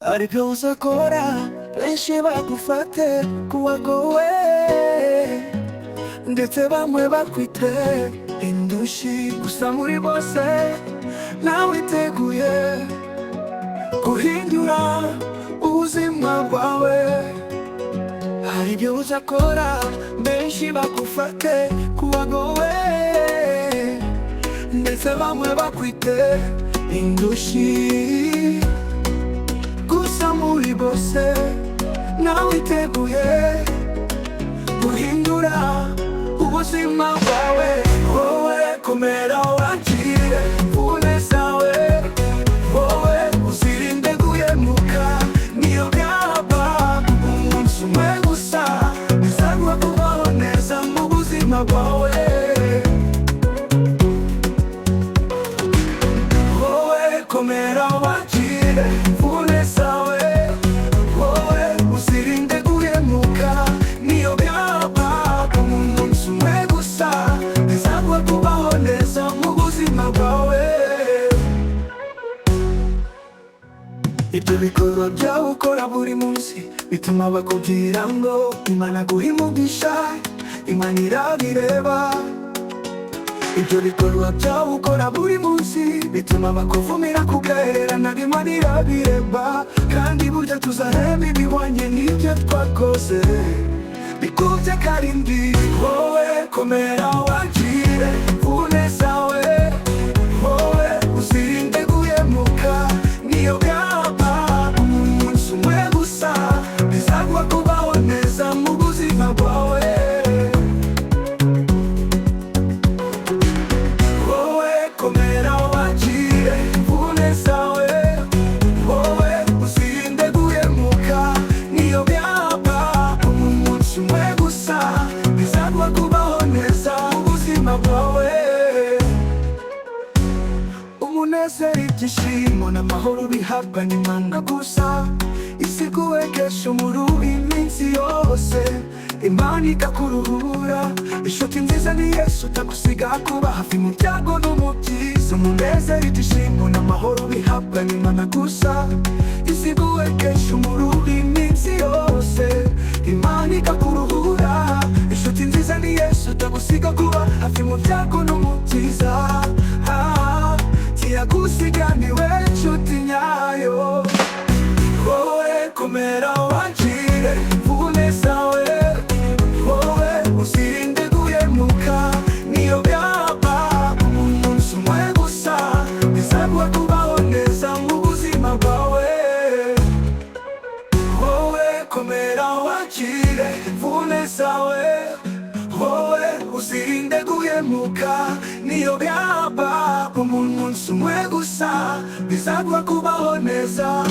aribyo uzakora benshi bagufate kuwagowe, ndetse bamwe bakwite indushyi. Gusa muri bose nawe witeguye guhindura ubuzima bwawe. Aribyo uzakora benshi bagufate kuwagowe, ndetse bamwe bakwite indushyi. Gusa muri bose nawe witeguye guhindura ubuzima bwawe. Wowe komera wakire imvune zawe, wowe uzirinde guhemuka niyo byaba umunsi umwe gusa, bizaguha kubaho neza mu buzima bwawe. Wowe komera wakire imvune zawe, wowe uzirinde guhemuka niyo byaba umunsi umwe gusa, bizaguha kubaho neza mu buzima bwawe. Ibyo bikorwa byawe ukora buri munsi bituma bakubwira ngo Imana guha umugisha, Imana irabireba. Ibyo bikorwa byawe ukora buri munsi bituma bakuvumira kugahererana, Imana irabireba. Kandi burya tuzareba ibihwanye n'ibyo twakoze bikubye karindwi. Wowe komera wakire imvune zawe, wowe uzirinde guhemuka niyo byaba umunsi umwe gusa, bizaguha kubaho neza mu buzima bwawe. Wowe komera wakire imvune zawe, wowe uzirinde guhemuka niyo byaba umunsi umwe gusa, bizaguha kubaho neza mu buzima bwawe. Umunezero, ibyishimo n'amahoro bihabwa n'Imana gusa, isi iguhegesha umuruho iminsi yose, Imana ikakuruhura. Inshuti nziza ni Yesu, utagusiga kuba hafi mu byago no mu byiza. Umunezero, ibyishimo n'amahoro bihabwa n'Imana gusa, isi iguhegesha umuruho iminsi yose, Imana ikakuruhura. Inshuti nziza ni Yesu, utagusiga kuba hafi mu byago no mu byiza. Tiyagusiga niwe nshuti nyayo. Wowe komera wakire imvune zawe, wowe uzirinde guhemuka niyo byaba umunsi umwe gusa, bizaguha kubaho neza mu buzima bwawe. Wowe komera wakire imvune zawe, wowe uzirinde guhemuka niyo byaba umunsi umwe gusa, bizaguha kubaho neza.